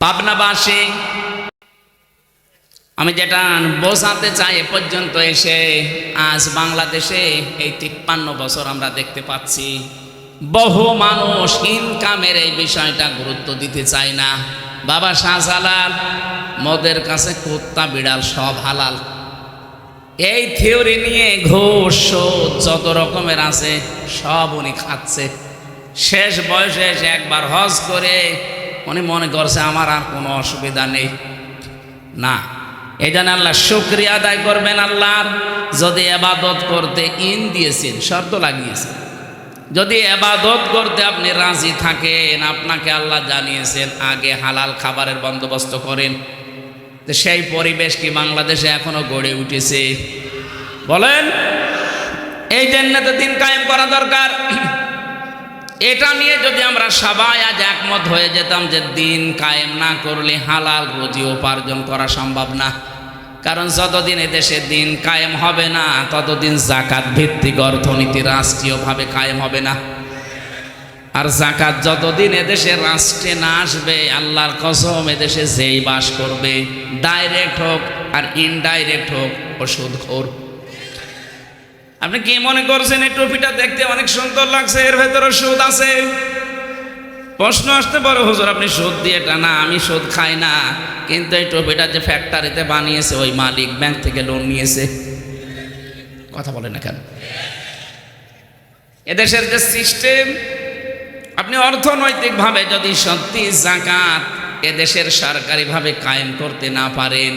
পাবনাবাসী, আমি যেটা বোঝাতে চাই এ পর্যন্ত এসে, আজ বাংলাদেশে এই 53 বছর আমরা দেখতে পাচ্ছি বহু মানুষ ইনকামের এই বিষয়টা গুরুত্ব দিতে চায় না। বাবা শাহজালাল, মদের কাছে কুত্তা বিড়াল সব হালাল, এই থিওরি নিয়ে ঘুষ সুদ যত রকমের আছে সব উনি খাচ্ছে। শেষ বয়সে এসে একবার হজ করে উনি মনে করছে আমার আর কোনো অসুবিধা নেই। না, এই জন্য আল্লাহ শুকরিয়া আদায় করবেন। আল্লাহর যদি এবাদত করতে ইন দিয়েছেন, শর্ত লাগিয়েছেন, যদি এবাদত করতে আপনি রাজি থাকেন, আপনাকে আল্লাহ জানিয়েছেন আগে হালাল খাবারের বন্দোবস্ত করেন। সেই পরিবেশ কি বাংলাদেশে এখনো গড়ে উঠেছে? বলেন। এই জান্নাতে দিন কায়েম করা দরকার। এটা নিয়ে যদি আমরা সবাই আজ একমত হয়ে যেতাম যে দিন কায়েম না করলে হালাল রুজি উপার্জন করা সম্ভব না। কারণ যতদিন এদেশে দিন কায়েম হবে না, ততদিন যাকাত ভিত্তিক অর্থনীতি রাষ্ট্রীয়ভাবে কায়েম হবে না। আর যাকাত যতদিন এদেশে রাষ্ট্রে না আসবে, আল্লাহর কসম এদেশে যেই বাস করবে, ডাইরেক্ট হোক আর ইনডাইরেক্ট হোক, ও সুদখোর। আপনি কি মনে করছেন এই টুপিটা দেখতে অনেক সুন্দর লাগছে, এর ভেতরে সুদ আছে? প্রশ্ন আসতে পারে, হুজুর আপনি সুদ দিয়ে এটা? না, আমি সুদ খাই না, কিন্তু এই টুপিটা যে ফ্যাক্টরিতে বানিয়েছে ওই মালিক ব্যাংক থেকে লোন নিয়েছে। কথা বলেন না কেন? এদেশের যে সিস্টেম, আপনি অর্থনৈতিকভাবে যদি সত্যি যাকাত এদেশের সরকারিভাবে কায়েম করতে না পারেন,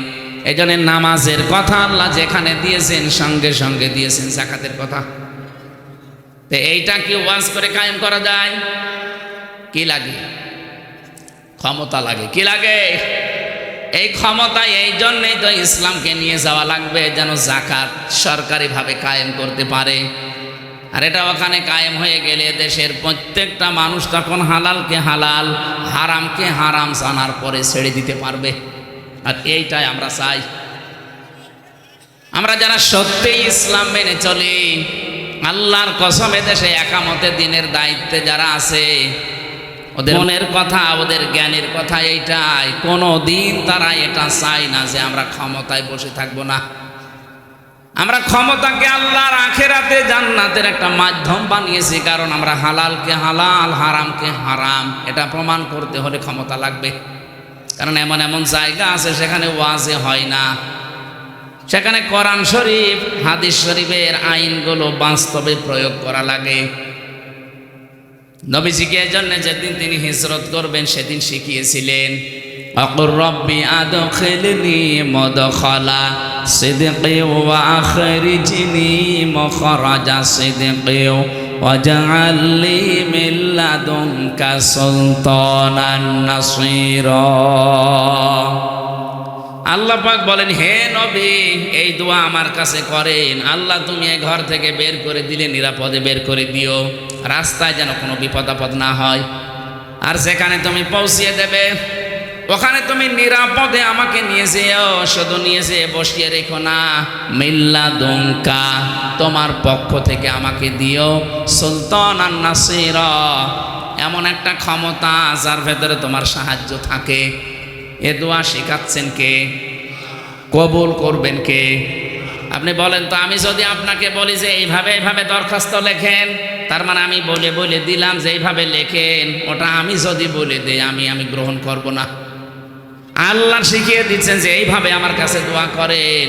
এই জন্য নামাজের কথা আল্লাহ যেখানে দিয়েছেন সঙ্গে সঙ্গে দিয়েছেন যাকাতের কথা। তো এইটা কি ওয়াজ করে কায়েম করা যায়? কি লাগে? ক্ষমতা লাগে। কি লাগে? এই ক্ষমতা। এই জন্যই তো ইসলামকে নিয়ে যাওয়া লাগবে, যেন যাকাত সরকারিভাবে কায়েম করতে পারে। আর এটা ওখানে কায়েম হয়ে গেলে দেশের প্রত্যেকটা মানুষ তখন হালালকে হালাল, হারামকে হারাম জানার পরে ছেড়ে দিতে পারবে। আর এইটাই আমরা চাই। আমরা যারা সত্যি ইসলাম মেনে চলি, আল্লাহর কসম এদেশে একামতে দিনের দায়িত্বে যারা আছে, ওদের মনের কথা, ওদের জ্ঞানের কথা এইটাই, কোনো দিন তারা এটা চায় না যে আমরা ক্ষমতায় বসে থাকবো না। আমরা ক্ষমতাকে আল্লাহর আখিরাতে জান্নাতের একটা মাধ্যম বানিয়েছি, কারণ আমরা হালালকে হালাল, হারামকে হারাম এটা প্রমাণ করতে হলে ক্ষমতা লাগবে। কারণ এমন এমন জায়গা আছে সেখানে ওয়াজে হয় না, সেখানে কোরআন শরীফ হাদিস শরীফের আইনগুলো বাস্তবে প্রয়োগ করা লাগে। নবীজিকে এজন্য যেদিন তিনি হিজরত করবেন সেদিন শিখিয়েছিলেন, আকুর রব্বি আদখিলনি মুদখালা সিদকি ওয়া আখরিজনি মুখরাজা সিদকি ওয়াজআল লি মিন লাদুনকা সুলতানান নাসীরা। আল্লাহ পাক বলেন, হে নবী এই দোয়া আমার কাছে করেন, আল্লাহ তুমি এই ঘর থেকে বের করে দিলে নিরাপদে বের করে দিও, রাস্তায় যেন কোনো বিপদ আপদ না হয়। আর যেখানে তুমি পৌঁছিয়ে দেবে ওখানে তুমি নিরাপদে আমাকে নিয়ে যেও, শুধু নিয়ে যেয়ে বসিয়ে রেখো না, মিল্লা দুঙ্কা তোমার পক্ষ থেকে আমাকে দিও, সুলতানান নাসীরা এমন একটা ক্ষমতা যার ভেতরে তোমার সাহায্য থাকে। এ দোয়া শেখাচ্ছেন কে? কবুল করবেন কে? আপনি বলেন তো, আমি যদি আপনাকে বলি যে এইভাবে এইভাবে দরখাস্ত লেখেন, তার মানে আমি বলে বলে দিলাম যে এইভাবে লেখেন, ওটা আমি যদি বলে দেই আমি গ্রহণ করব না। আল্লাহ শিখিয়ে দিচ্ছেন যে এইভাবে আমার কাছে দোয়া করেন।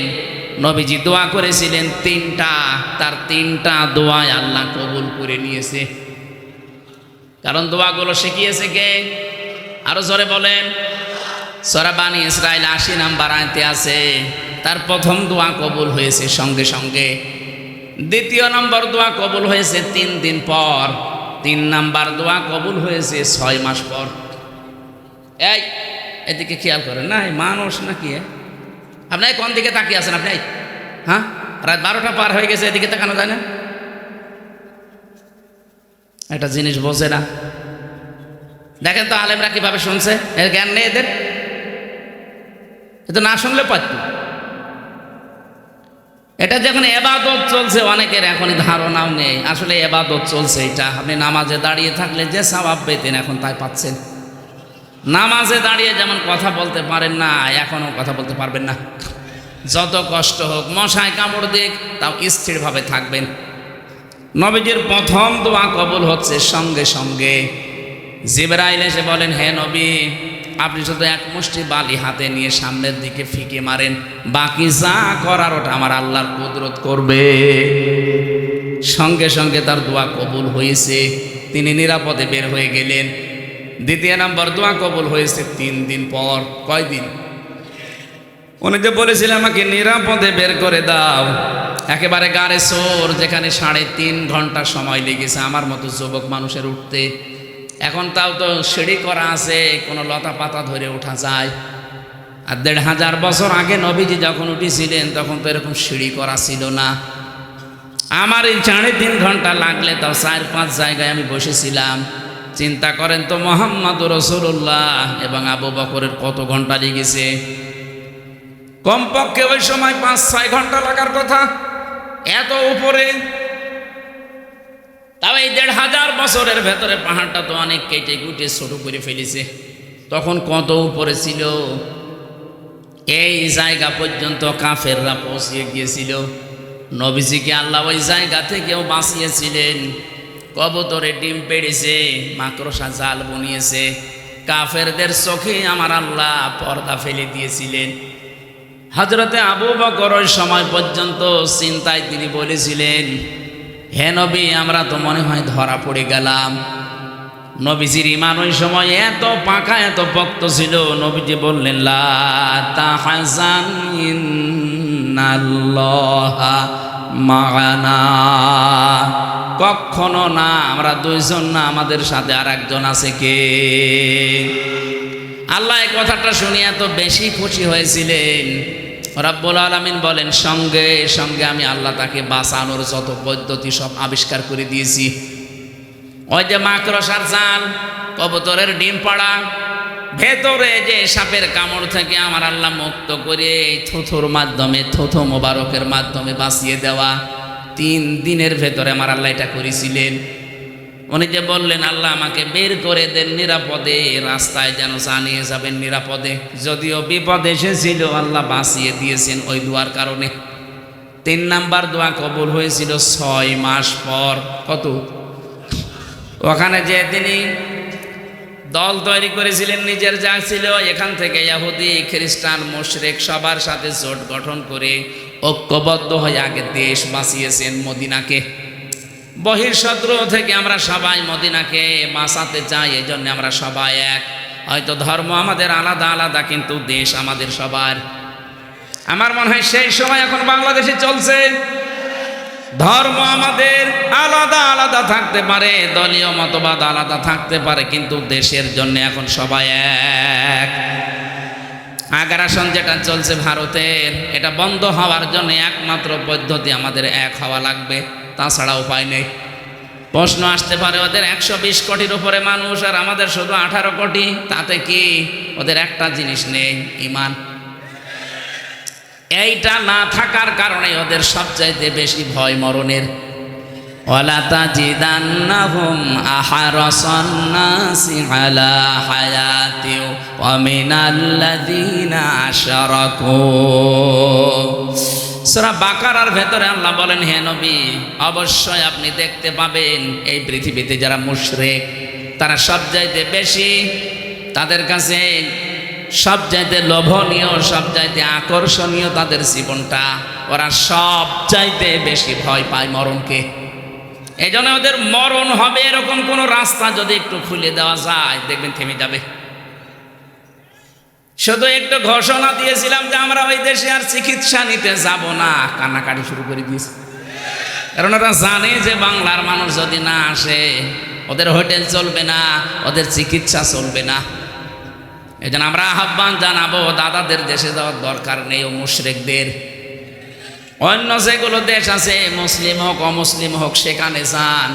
নবীজি দোয়া করেছিলেন 3টা, তার 3টা দোয়ায় আল্লাহ কবুল করে নিয়েছে। কারণ দোয়াগুলো শিখিয়েছে কে? আরো জোরে বলেন। সূরা বানী ইসরাঈল 80 নাম্বার আয়াতে আছে, তার প্রথম দোয়া কবুল হয়েছে সঙ্গে সঙ্গে, দ্বিতীয় নম্বর দোয়া কবুল হয়েছে 3 দিন পর, 3 নাম্বার দোয়া কবুল হয়েছে 6 মাস পর। এদিকে খেয়াল করেন না, মানুষ নাকি আপনি কোন দিকে তাকিয়ে আছেন? আপনি হ্যাঁ, রাত 12টা পার হয়ে গেছে, এদিকে তাকানো যায় না? একটা জিনিস বোঝে না। দেখেন তো আলেমরা কিভাবে শুনছে, এর জ্ঞান নেই এদের। এটা না শুনলে পারত। এটা যখন এবাদত চলছে, অনেকের এখনই ধারণাও নেই আসলে এবাদত চলছে। এটা আপনি নামাজে দাঁড়িয়ে থাকলে যে সওয়াব পেতেন এখন তাই পাচ্ছেন। নামাজে দাঁড়িয়ে যেমন কথা বলতে পারেন না, এখনও কথা বলতে পারবেন না। যত কষ্ট হোক, মশায় কামড় দিক, তাও স্থিরভাবে থাকবেন। নবীজির প্রথম দোয়া কবুল হচ্ছে সঙ্গে সঙ্গে। জিবরাইল এসে বলেন, হে নবী, আপনি শুধু এক মুষ্টি বালি হাতে নিয়ে সামনের দিকে ফিকে মারেন, বাকি যা করার ওটা আমার আল্লাহর কুদরত করবে। সঙ্গে সঙ্গে তার দোয়া কবুল হয়েছে, তিনি নিরাপদে বের হয়ে গেলেন। দ্বিতীয় নম্বর দোয়া কবুল হয়েছে 3 দিন পর। কয়দিন? উনি যে বলেছিলেন আমাকে নিরাপদে বের করে দাও, একেবারে গাড়ে সোর, যেখানে 3.5 ঘন্টা সময় লেগেছে আমার মতো যুবক মানুষের উঠতে। এখন তাও তো সিঁড়ি করা আছে, কোনো লতা পাতা ধরে ওঠা যায়। আর 1500 বছর আগে নবীজি যখন উঠেছিলেন তখন তো এরকম সিঁড়ি করা ছিল না। আমার এই 3.5 ঘন্টা লাগলে তাও 4-5 জায়গায় আমি বসেছিলাম। চিন্তা করেন তো, মুহাম্মদুর রাসূলুল্লাহ এবং আবু বকরের কত ঘন্টা লেগেছে। কমপক্ষে ওই সময় 5-6 ঘন্টা লাগার কথা, এত উপরে। তাও এই 1500 বছরের ভেতরে পাহাড়টা তো অনেক কেটে কুটে ছোট করে ফেলেছে। তখন কত উপরে ছিল। এই জায়গা পর্যন্ত কাফেররা পৌঁছিয়ে গিয়েছিল। নবীজিকে আল্লাহ ওই জায়গা থেকেও বাঁচিয়েছিলেন। কবুতরে ডিম পেড়েছে, মাকড়সা জাল বুনিয়েছে, কাফেরদের চোখে আমার আল্লাহ পর্দা ফেলে দিয়েছিলেন। হযরতে আবু বকর ওই সময় পর্যন্ত চিন্তায় তিনি বলেছিলেন, হে নবী, আমরা তো মনে হয় ধরা পড়ে গেলাম। নবীজির ঈমান ওই সময় এত পাকা, এত পক্ত ছিল। নবীজি বললেন, লা তাহজান ইন্নাল্লাহা মা'ানা। কখনো না, আমরা 2 জন না, আমাদের সাথে আর একজন আছে। কে? আল্লাহ এই কথাটা শুনে এত বেশি খুশি হয়েছিলেন। রব্বুল আলামিন বলেন, সঙ্গে সঙ্গে আমি আল্লাহ তাকে বাঁচানোর যত পদ্ধতি সব আবিষ্কার করে দিয়েছি। ওই যে মাকড়সার জাল, কবুতরের ডিম পাড়া, ভেতরে যে সাপের কামড় থেকে আমার আল্লাহ মুক্ত করে থুথুর মাধ্যমে, থুথু মোবারকের মাধ্যমে বাঁচিয়ে দেওয়া, 3 দিনের ভেতরে আমার আল্লাহ এটা করেছিলেন। উনি যে বললেন, আল্লাহ আমাকে বের করে দেন নিরাপদে, রাস্তায় যেন জানিয়ে যাবেন নিরাপদে। যদিও বিপদ এসেছিল, আল্লাহ বাঁচিয়ে দিয়েছেন ওই দোয়ার কারণে। 3 নাম্বার দোয়া কবুল হয়েছিল 6 মাস পর। কত? ওখানে যে তিনি দল তৈরি করেছিলেন, নিজের যা ছিল, এখান থেকে ইহুদি, খ্রিস্টান, মুশরিক সবার সাথে জোট গঠন করে ঐক্যবদ্ধ হয়ে আগে দেশ বাঁচিয়েছেন মদিনাকে। বহির্শত্রু থেকে আমরা সবাই মদিনাকে বাঁচাতে চাই, এই জন্য আমরা সবাই এক। হয়তো ধর্ম আমাদের আলাদা আলাদা, কিন্তু দেশ আমাদের সবার। আমার মনে হয় সেই সময় এখন বাংলাদেশে চলছে। ধর্ম আমাদের আলাদা আলাদা থাকতে পারে, দলীয় মতবাদ আলাদা থাকতে পারে, কিন্তু দেশের জন্য এখন সবাই এক। আগ্রাসন যেটা চলছে ভারতের, এটা বন্ধ হওয়ার জন্য একমাত্র পদ্ধতি আমাদের এক হওয়া লাগবে, তাছাড়া উপায় নেই। প্রশ্ন আসতে পারে, ওদের 120 কোটির উপরে মানুষ আর আমাদের শুধু 18 কোটি, তাতে কি? ওদের একটা জিনিস নেই, ঈমান। এইটা না থাকার কারণে ওদের সবচাইতে বেশি ভয় মরণের। ওয়ালা তাজিদান্নাহুম আহরাসান নাসি আলা হায়াতি ওয়া মিনাল্লাযিনা আশরাকু। সূরা বাকারার ভেতরে আল্লাহ বলেন, হে নবী, অবশ্যই আপনি দেখতে পাবেন এই পৃথিবীতে যারা মুশরিক, তারা সবচাইতে বেশি, তাদের কাছে সবচাইতে লোভনীয়, সবচাইতে আকর্ষণীয় তাদের জীবনটা। ওরা সবচাইতে বেশি ভয় পায় মরণকে। এই জন্য ওদের মরণ হবে এরকম কোনো রাস্তা যদি একটু খুলে দেওয়া যায়, দেখবেন থেমে যাবে। শুধু একটু ঘোষণা দিয়েছিলাম যে আমরা ওই দেশে আর চিকিৎসা নিতে যাব না, কান্নাকাটি শুরু করে দিয়েছে। কারণ ওরা জানে যে বাংলার মানুষ যদি না আসে, ওদের হোটেল চলবে না, ওদের চিকিৎসা চলবে না। এই জন্য আমরা আহ্বান জানাবো, দাদাদের দেশে যাওয়ার দরকার নেই, ও মুশরিকদের। অন্য যেগুলো দেশ আছে, মুসলিম হোক অমুসলিম হোক, সেখানে যান।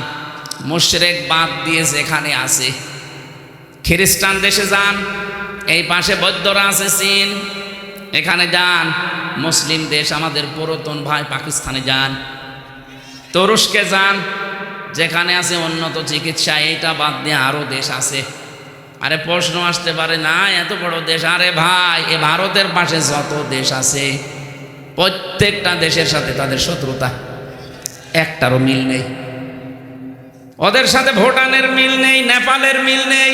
মুশরিক বাদ দিয়ে যেখানে আছে, খ্রিস্টান দেশে যান, এই পাশে বৌদ্ধরা আছে চীন, এখানে যান। মুসলিম দেশ আমাদের পুরাতন ভাই পাকিস্তানে যান, তুরস্কে যান, যেখানে আছে উন্নত চিকিৎসা। এইটা বাদ দিয়ে আরও দেশ আছে, আরে প্রশ্ন আসতে পারে না, এত বড় দেশ, আরে ভাই এ ভারতের পাশে যত দেশ আছে প্রত্যেকটা দেশের সাথে তাদের শত্রুতা, একটারও মিল নেই। ওদের সাথে ভুটানের মিল নেই, নেপালের মিল নেই,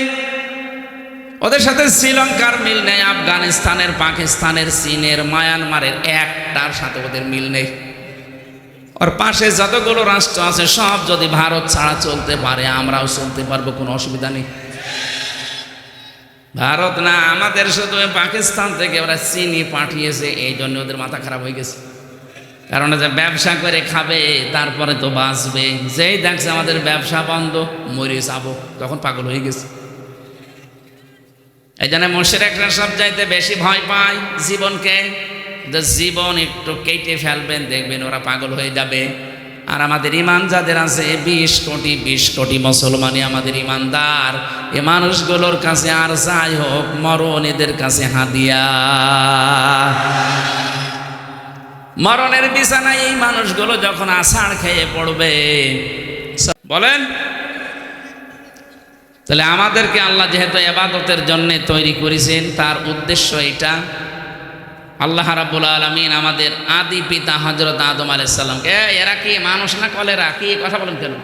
ওদের সাথে শ্রীলঙ্কার মিল নেই, আফগানিস্তানের, পাকিস্তানের, চীনের, মায়ানমারের একটার সাথে ওদের মিল নেই। ওর পাশে যতগুলো রাষ্ট্র আছে সব যদি ভারত ছাড়া চলতে পারে আমরাও চলতে পারবো, কোনো অসুবিধা নেই। ভারত না, আমাদের শুধু পাকিস্তান থেকে ওরা চিনি পাঠিয়েছে, এই জন্য ওদের মাথা খারাপ হয়ে গেছে। কারণ যে ব্যবসা করে খাবে তারপরে তো বাঁচবে, যেই দেখছে আমাদের ব্যবসা বন্ধ মরে যাবো, তখন পাগল হয়ে গেছে। এই জন্য মুশরিকরা সব চাইতে বেশি ভয় পায় জীবনকে, যে জীবন একটু কেটে ফেলবেন দেখবেন ওরা পাগল হয়ে যাবে। আর আমাদের ইমান যাদের আছে 20 কোটি মুসলমানই আমাদের ইমানদার, এ মানুষগুলোর কাছে আর যাই হোক মরণ এদের কাছে হাদিয়া। মরণের বিছানায় এই মানুষগুলো যখন আছাড় খেয়ে পড়বে, বলেন তাহলে আমাদেরকে আল্লাহ যেহেতু ইবাদতের জন্য তৈরি করেছেন, তার উদ্দেশ্য এটা। আল্লাহ রাব্বুল আলামিন আমাদের আদি পিতা হযরত আদম আলাইহিস সালামকে, এরা কি মানুষ না কলেরা, কি কথা বলেন কেন?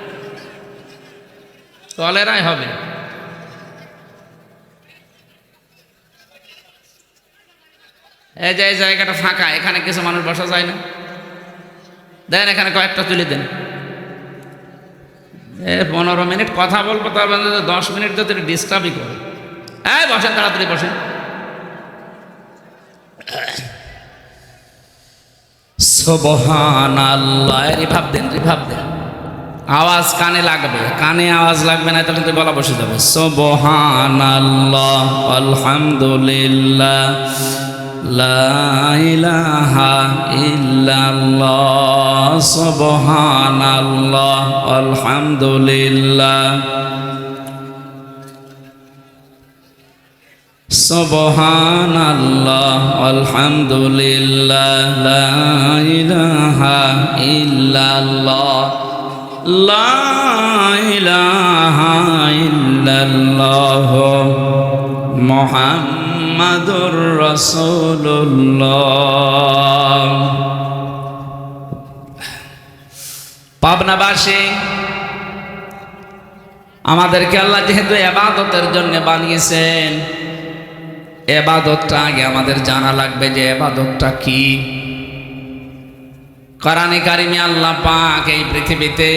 কলেরাই হবে। এই যে এই জায়গাটা ফাঁকা, এখানে কিছু মানুষ বসা যায় না, দেন এখানে কয়েকটা তুলে দেন। 15 মিনিট কথা বলবো, তার 10 মিনিট যদি ডিস্টার্বই করে। এই বসেন, তাড়াতাড়ি বসেন। সুবহানাল্লাহ, রিভাব দেন, রিভাব দেন, আওয়াজ কানে লাগবে, কানে আওয়াজ লাগবে না তাহলে গলা বসে যাবে। সুবহানাল্লাহ, আলহামদুলিল্লাহ, লা ইলাহা ইল্লাল্লাহ, সুবহানাল্লাহ, আলহামদুলিল্লাহ, সুবহানাল্লাহ, আলহামদুলিল্লাহ, লা ইলাহা ইল্লাল্লাহ, লা ইলাহা ইল্লাল্লাহ, মুহাম্মাদুর রাসূলুল্লাহ। পাবনাবাসী, আমাদেরকে আল্লাহ যেহেতু ইবাদতের জন্য বানিয়েছেন, ইবাদতটা আগে আমাদের জানা লাগবে যে ইবাদতটা কি। কোরআনে কারিমে আল্লাহ পাক এই পৃথিবীতে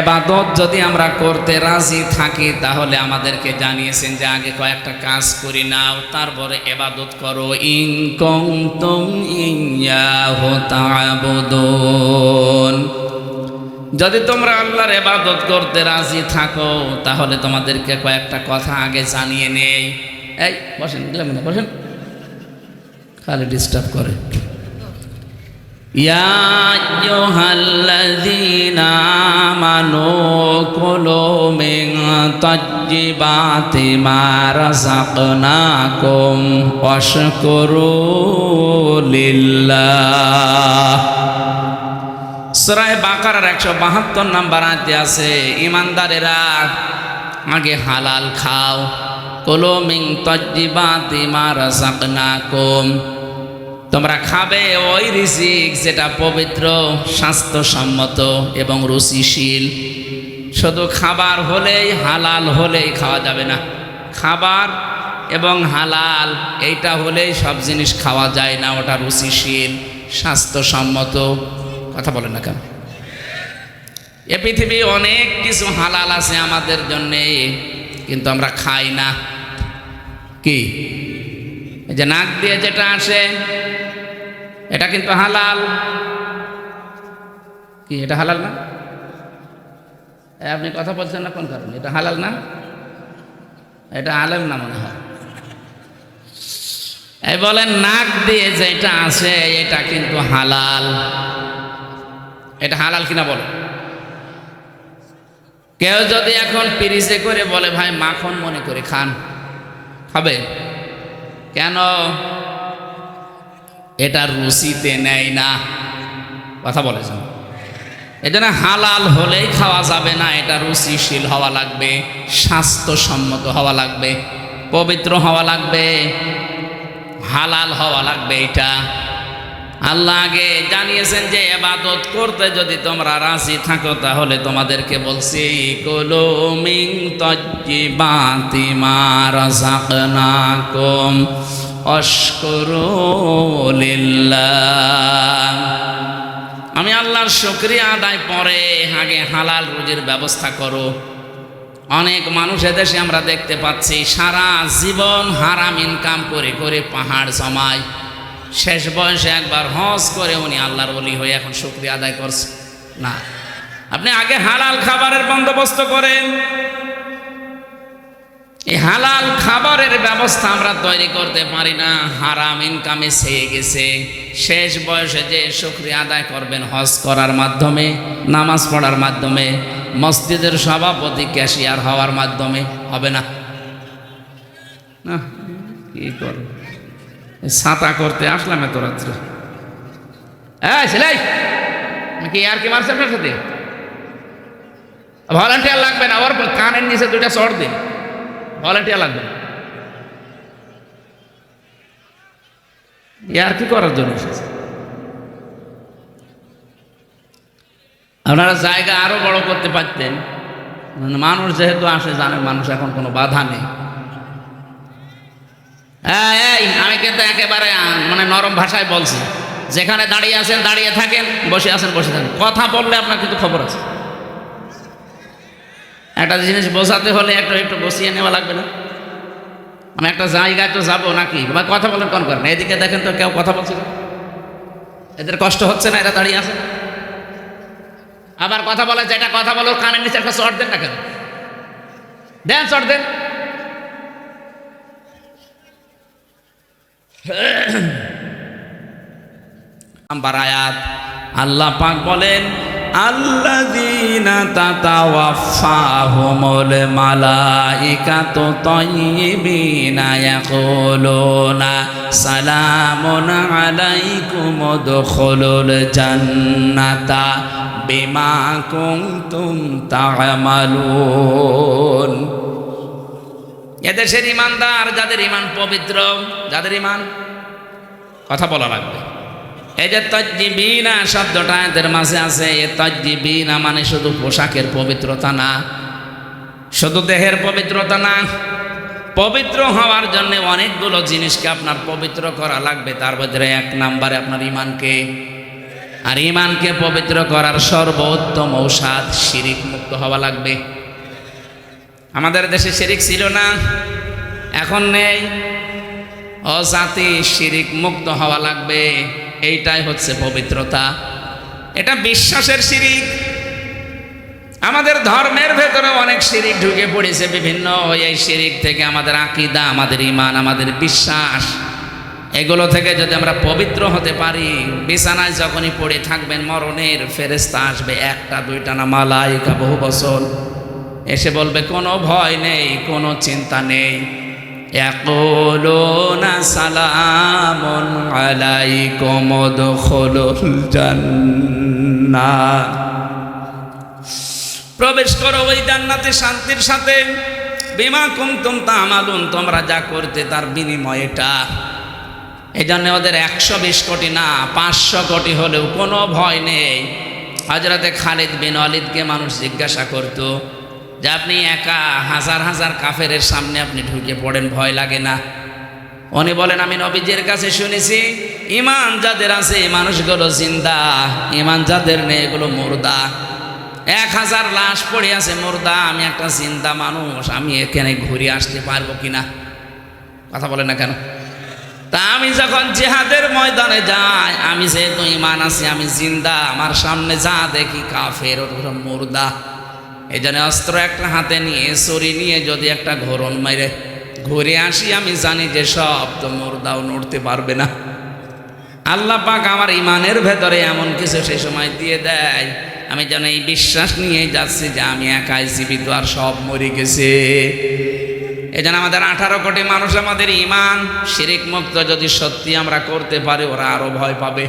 ইবাদত যদি আমরা করতে রাজি থাকি তাহলে আমাদেরকে জানিয়েছেন যে আগে কয়েকটা কাজ করে নাও, তারপরে ইবাদত করো। ইন কুনতুম ইয়্যাহু তা'বুদুন, যদি তোমরা আল্লাহর ইবাদত করতে রাজি থাকো তাহলে তোমাদেরকে কয়েকটা কথা আগে জানিয়ে নেই। এই বসেন, দিলাম না, বসেন, খালি ডিস্টার্ব করে। ইয়া আইয়ুহাল্লাযীনা আমানু কুলু মিন তাজ্জিবাতি মা রাযাকনাকুম ওয়াশকুরু লিল্লাহ। সূরা বাকারার 172 নম্বর আয়াতে আছে, ইমানদারেরা আগে হালাল খাও। কুলু মিন তাজ্জিবাতি মা রাযাকনাকুম, তোমরা খাবে ওই রিজিক যেটা পবিত্র, স্বাস্থ্যসম্মত এবং রুচিশীল। শুধু খাবার হলেই, হালাল হলেই খাওয়া যাবে না। খাবার এবং হালাল এইটা হলেই সব জিনিস খাওয়া যায় না, ওটা রুচিশীল, স্বাস্থ্যসম্মত। কথা বলেন না কেন? এ পৃথিবী অনেক কিছু হালাল আছে আমাদের জন্যে, কিন্তু আমরা খাই না। কি এই যে নাক দিয়ে যেটা আসে এটা কিন্তু হালাল। কি এটা হালাল না? আপনি কথা বলছেন না কোন কারণে? এটা হালাল না? এটা আলেম না মনে হয়। এই বলেন নাক দিয়ে যেটা আসে এটা কিন্তু হালাল। এটা হালাল কিনা বলো? কেউ যদি এখন পিরিজে করে বলে ভাই মাখন মনে করে খান, খাবে কেন? এটা রুচিতে নেয় না। কথা বলেছেন, এজন্য হালাল হলেই খাওয়া যাবে না, এটা রুচিশীল হওয়া লাগবে, স্বাস্থ্যসম্মত হওয়া লাগবে, পবিত্র হওয়া লাগবে, হালাল হওয়া লাগবে। এটা আল্লাহ আগে জানিয়েছেন যে ইবাদত করতে যদি তোমরা রাজি থাকো তাহলে তোমাদেরকে বলছি কুলু মিন তাজ্জিবাতি মা রাযাকনাকুম ওয়াশকুরু লিল্লাহ। আমি আল্লাহর শুকরিয়া আদায় পরে আগে হালাল রুজির ব্যবস্থা করো। অনেক মানুষ এদেশে আমরা দেখতে পাচ্ছি সারা জীবন হারাম ইনকাম করে করে পাহাড় জমায়, শেষ বয়সে একবার হজ করে উনি আল্লাহর ওলি হয়ে এখন শুকরিয়া আদায় করছে না। আপনি আগে হালাল খাবারের বন্দোবস্ত করেন। এই হালাল খাবারের ব্যবস্থা আমরা তৈরি করতে পারি না, হারাম ইনকামে ছেয়ে গেছে। শেষ বয়সে যে শুকরিয়া আদায় করবেন হজ করার মাধ্যমে, নামাজ পড়ার মাধ্যমে, মসজিদের সভাপতি ক্যাশিয়ার হওয়ার মাধ্যমে হবে না। না কি করে ছাতা করতে আসলাম এত রাত্রে। সেলাই কি আর কি মারছে আপনার সাথে? ভলান্টিয়ার লাগবে না, ওর কানের নিচে দুইটা চড় দিন, ভলান্টিয়ার লাগবে না। আর কি করার জন্য এসেছে? আপনারা জায়গা আরো বড় করতে পারতেন। মানুষ যেহেতু আসে জানেন মানুষ এখন কোনো বাধা নেই। আমি কিন্তু একেবারে মানে নরম ভাষায় বলছি, যেখানে দাঁড়িয়ে আছেন দাঁড়িয়ে থাকেন, বসে আছেন বসে থাকেন। কথা বললে আপনার কিন্তু খবর আছে। একটা জিনিস বোঝাতে হলে একটু একটু বসিয়ে নেওয়া লাগবে না? আমি একটা জায়গায় তো যাবো নাকি, কথা বলেন কোন করেন? এদিকে দেখেন তো কেউ কথা বলছে না, এদের কষ্ট হচ্ছে না? এরা দাঁড়িয়ে আছে। আবার কথা বলে যেটা কথা বলো কানের নিচে একটা চট দেন না কেন? দেন চট দেন। আয়াত আল্লাহ পাক বলেন আল্লাযীনা তাতাওয়াফাহুমুল মালাইকাতু তাইয়্যিবিনা ইয়াকুলুনা সালামুন আলাইকুম উদখুলুল জান্নাতা বিমা কুনতুম তা'মালুন। এদেশের ইমানদার যাদের ইমান পবিত্র, যাদের ইমান, কথা বলা লাগবে। এই যে তাজ্জিবিনা শব্দটা এদের মাঝে আছে, এ তাজ্জিবিনা মানে শুধু পোশাকের পবিত্রতা না, শুধু দেহের পবিত্রতা না, পবিত্র হওয়ার জন্য অনেকগুলো জিনিসকে আপনার পবিত্র করা লাগবে। তার ভিতরে এক নম্বরে আপনার ইমানকে, আর ইমানকে পবিত্র করার সর্বোত্তম ঔষধ শিরিক মুক্ত হওয়া লাগবে। আমাদের দেশে শিরিক ছিল না, এখন নেই। ও জাতি শিরিক মুক্ত হওয়া লাগবে, এইটাই হচ্ছে পবিত্রতা। এটা বিশ্বাসের শিরিক। আমাদের ধর্মের ভেতরে অনেক শিরিক ঢুকে পড়েছে বিভিন্ন। এই শিরিক থেকে আমাদের আকীদা, আমাদের ঈমান, আমাদের বিশ্বাস, এগুলো থেকে যদি আমরা পবিত্র হতে পারি, বিছানায় যখনই পড়ে থাকবেন মরণের ফেরেশতা আসবে, একটা দুইটা না, মালাইকা বহু বছর এসে বলবে কোনো ভয় নেই, কোনো চিন্তা নেই। ইয়াকুলুনা সালামুন আলাইকুম উদখুলুল জান্নাহ, প্রবেশ করো ওই জান্নাতে শান্তির সাথে। বিমা কুনতুম তা'মালুন, তোমরা যা করতে তার বিনিময় এটা। এই জন্য ওদের 120 কোটি না 500 কোটি হলেও কোনো ভয় নেই। হযরতে খালিদ বিন ওয়ালিদকে মানুষ জিজ্ঞাসা করতো যে আপনি একা হাজার হাজার কাফেরের সামনে আপনি ঢুকে পড়েন, ভয় লাগে না? উনি বলেন আমি নবীজির কাছে শুনেছি ঈমান যাদের আছে এই মানুষগুলো জিন্দা, ঈমান যাদের নেই এগুলো মুর্দা। 1000 লাশ পড়ে আছে মুর্দা, আমি একটা জিন্দা মানুষ, আমি এখানে ঘুরে আসতে পারবো কিনা? কথা বলে না কেন? তা আমি যখন জিহাদের ময়দানে যাই, আমি যেহেতু ঈমান আছি, আমি জিন্দা, আমার সামনে যা দেখি কাফের ওগুলো মুর্দা। এই জন্য অস্ত্র একটা হাতে নিয়ে, ছুরি নিয়ে যদি একটা ঘোরণ মেরে ঘুরে আসি, আমি জানি যে সব তো মুর্দাও নড়তে পারবে না। আল্লাহ পাক আমার ইমানের ভেতরে এমন কিছু সেই সময় দিয়ে দেয়, আমি যেন এই বিশ্বাস নিয়ে যাচ্ছি যে আমি একাই জীবিত আর সব মরে গেছে। এই জন্য আমাদের 18 কোটি মানুষ, আমাদের ইমান শিরিক মুক্ত যদি সত্যি আমরা করতে পারি, ওরা আরো ভয় পাবে।